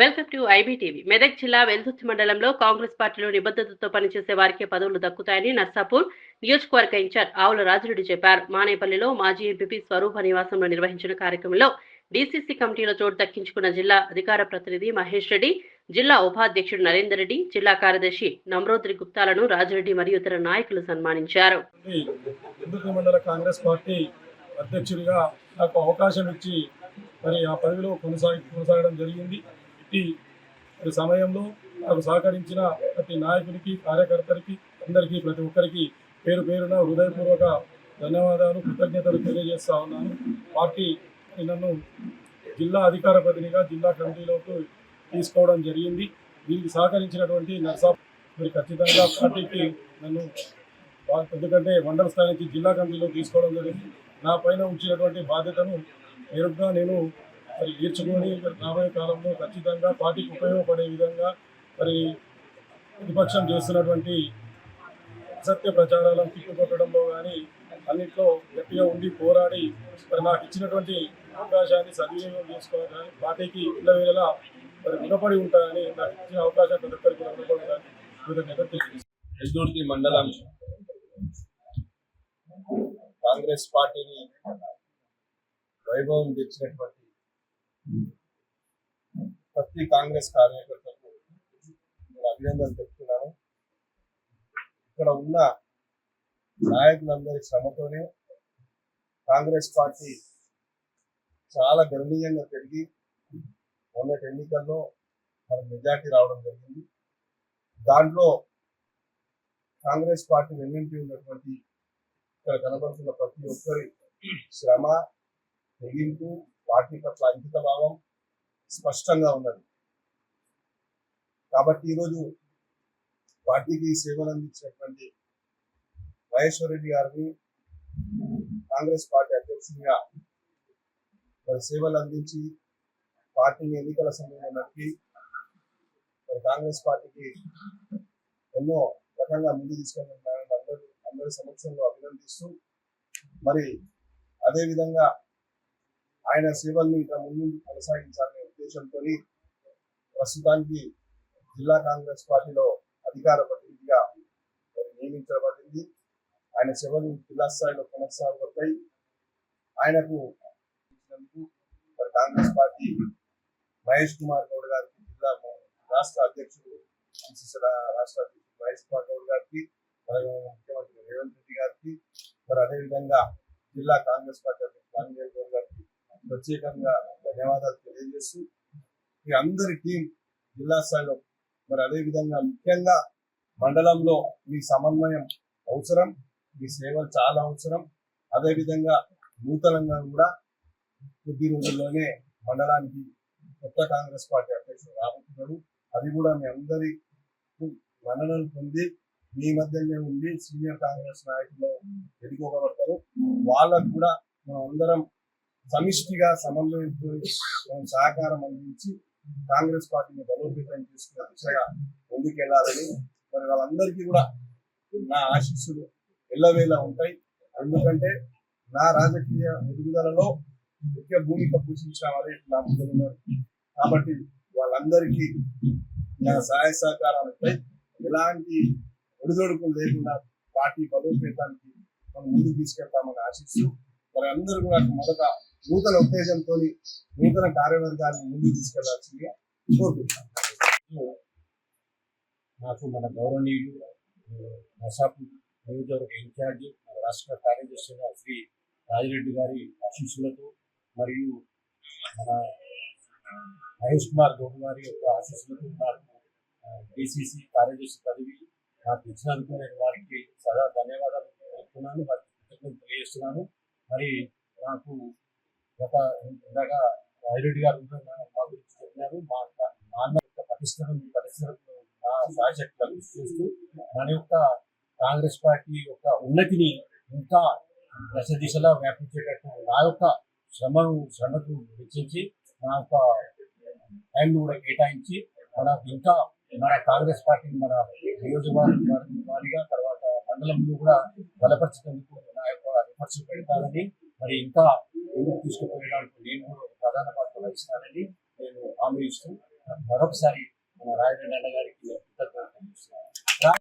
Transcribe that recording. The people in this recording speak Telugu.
Welcome to IBTV. మెదక్ జిల్లా వెల్దుర్తి మండలంలో కాంగ్రెస్ పార్టీలో నిబద్ధతతో పనిచేసే వారికి పదవులు దక్కుతాయని నర్సాపూర్ నియోజకవర్గ ఇన్ఛార్జ్ ఆవుల రాజురెడ్డి చెప్పారు. మానేపల్లిలో మాజీ ఎంపీ స్వరూప నివాసంలో నిర్వహించిన కార్యక్రమంలో డీసీసీ కమిటీలో చోటు దక్కించుకున్న జిల్లా అధికార ప్రతినిధి మహేష్ రెడ్డి, జిల్లా ఉపాధ్యక్షుడు నరేందర్ రెడ్డి, జిల్లా కార్యదర్శి నమ్రోద్రి గుప్తాలను రాజురెడ్డి మరియు ఇతర నాయకులు సన్మానించారు. అధ్యక్షుడిగా నాకు అవకాశం ఇచ్చి మరి ఆ పదవిలో కొనసాగడం జరిగింది. ఈ సమయంలో నాకు సహకరించిన ప్రతి నాయకుడికి, కార్యకర్తలకి, అందరికీ, ప్రతి ఒక్కరికి పేరు పేరున హృదయపూర్వక ధన్యవాదాలు, కృతజ్ఞతలు తెలియజేస్తా ఉన్నాను. పార్టీ నన్ను జిల్లా అధికార ప్రతినిధిగా జిల్లా కమిటీలోకి తీసుకోవడం జరిగింది. దీనికి సహకరించినటువంటి నర్సాపూర్ మరి ఖచ్చితంగా పార్టీకి నన్ను ఎందుకంటే మండల స్థాయి నుంచి జిల్లా కమిటీలో తీసుకోవడం జరిగింది. నా పైన ఉంచినటువంటి బాధ్యతను మెరుగ్గా నేను మరి తీర్చుకొని రాబోయే కాలంలో ఖచ్చితంగా పార్టీకి ఉపయోగపడే విధంగా మరి ప్రతిపక్షం చేస్తున్నటువంటి అసత్య ప్రచారాలను తిప్పుకొట్టడంలో కానీ అన్నింటిలో గట్టిగా ఉండి పోరాడి మరి నాకు ఇచ్చినటువంటి అవకాశాన్ని సద్వినియోగం చేసుకోవాలని, పార్టీకి ఇళ్ళవేళలా మరి రుణపడి ఉంటానని, నాకు ఇచ్చిన అవకాశం ప్రతి ఒక్కరికి రుణపడి ఉంటానని కృతజ్ఞత తెలియజేస్తాను. వెల్దుర్తి మండలం కాంగ్రెస్ పార్టీని వైభవం తెచ్చినటువంటి ప్రతి కాంగ్రెస్ కార్యకర్తలకు అభినందనలు చెప్తున్నాను. ఇక్కడ ఉన్న నాయకులందరి శ్రమతోనే కాంగ్రెస్ పార్టీ చాలా గణనీయంగా పెరిగి మొన్నటి ఎన్నికల్లో మనకు మెజార్టీ రావడం జరిగింది. దాంట్లో కాంగ్రెస్ పార్టీ వెన్నింటి ఉన్నటువంటి ఇక్కడ కనబడుతున్న ప్రతి ఒక్కరి శ్రమ, తెగింపు, పార్టీ పట్ల అంకిత భావం స్పష్టంగా ఉన్నది. కాబట్టి ఈరోజు పార్టీకి సేవలు అందించినటువంటి మహేశ్వర్ రెడ్డి గారిని కాంగ్రెస్ పార్టీ అధ్యక్షుడిగా మరి సేవలు అందించి పార్టీని ఎన్నికల సమయంలో నడిపి మరి కాంగ్రెస్ పార్టీకి ఎన్నో రకంగా ముందు తీసుకెళ్ళాలని అందరి సమక్షంలో అభినందిస్తూ మరి అదేవిధంగా ఆయన సేవల్ని ఇంకా ముందు కొనసాగించాలనే ఉద్దేశంతో ప్రస్తుతానికి జిల్లా కాంగ్రెస్ పార్టీలో అధికార ప్రతినిధిగా నియమించబడింది. ఆయన సేవలు జిల్లా స్థాయిలో కొనసాగుతాయి. ఆయనకు మరి కాంగ్రెస్ పార్టీ మహేష్ కుమార్ గౌడ్ గారికి, జిల్లా రాష్ట్ర అధ్యక్షుడు రాష్ట్ర అధ్యక్షుడు మహేష్ కుమార్ గౌడ్ గారికి, ముఖ్యమంత్రి రేవంత్ రెడ్డి గారికి, మరి అదేవిధంగా జిల్లా కాంగ్రెస్ పార్టీ అధ్యక్షుడు రాజేంద్ర గౌడ్ గారికి ప్రత్యేకంగా ధన్యవాదాలు తెలియజేస్తూ మీ అందరి టీం జిల్లా స్థాయిలో మరి అదేవిధంగా ముఖ్యంగా మండలంలో మీ సమన్వయం అవసరం, మీ సేవలు చాలా అవసరం. అదేవిధంగా నూతనంగా కూడా కొద్ది రోజుల్లోనే మండలానికి కొత్త కాంగ్రెస్ పార్టీ అధ్యక్షుడు రాబోతున్నాడు. అది కూడా మీ అందరి మన్ననలు పొంది మీ మధ్యనే ఉండి సీనియర్ కాంగ్రెస్ నాయకులు ఎన్నుకోబడతారు. వాళ్ళకు కూడా మనం అందరం సమిష్టిగా సమన్వయంతో సహకారం అందించి కాంగ్రెస్ పార్టీని బలోపేతం చేసుకునే దిశగా ముందుకెళ్లాలని మరి వాళ్ళందరికీ కూడా నా ఆశీస్సులు ఎల్లవేళ ఉంటాయి. ఎందుకంటే నా రాజకీయ ఎదుగుదలలో ముఖ్య భూమిక పోషించిన వారే నా ముందున్నారు. కాబట్టి వాళ్ళందరికీ నా సహాయ సహకారాలు ఉంటాయి. ఎలాంటి ఒడిదొడుకులు లేకుండా పార్టీ బలోపేతానికి మనం ముందుకు తీసుకెళ్తామని ఆశిస్తూ మరి అందరూ కూడా మొదట నూతన ఉత్తేజంతో నూతన కార్యవర్గాన్ని ముందుకు తీసుకెళ్లాల్సిందిగా కోరుకుంటున్నాను. నాకు మన గౌరవనీయులు నర్సాపూర్ నియోజకవర్గ ఇన్ఛార్జి మన రాష్ట్ర కార్యదర్శిగా శ్రీ రాజిరెడ్డి గారి ఆశీస్సులతో మరియు మన మహేష్ కుమార్ గౌడ్ గారి యొక్క ఆశీస్సులతో నాకు డిసిసి కార్యదర్శి పదవి నాకు ఇచ్చినందుకు నేను వారికి సదా ధన్యవాదాలు తెలుపుతున్నాను, వారికి కృతజ్ఞతలు తెలియజేస్తున్నాను. మరి నాకు ఇందాక రాజిరెడ్డి గారు మా గురించి చెప్పినారు. మా నాన్న యొక్క పరిశ్రమకు నా సాయశక్తులను కృషి చేస్తూ మన యొక్క కాంగ్రెస్ పార్టీ యొక్క ఉన్నతిని ఇంకా దశ దిశలా వ్యాపించేటట్టు నా యొక్క శ్రమకు వెచ్చించి నా యొక్క టైంను కూడా కేటాయించి మనకు ఇంకా మన కాంగ్రెస్ పార్టీని మన నియోజకవర్గ వారిగా తర్వాత మండలంలో కూడా బలపరిచేందుకు నా యొక్క విమర్శలు పెడతానని, మరి ఇంకా ముందుకు తీసుకుపోయడానికి నేను కూడా ప్రధాన పాత్ర వహిస్తానని నేను హామీ ఇస్తూ మరొకసారి మన రాజరెడ్డి అన్న గారికి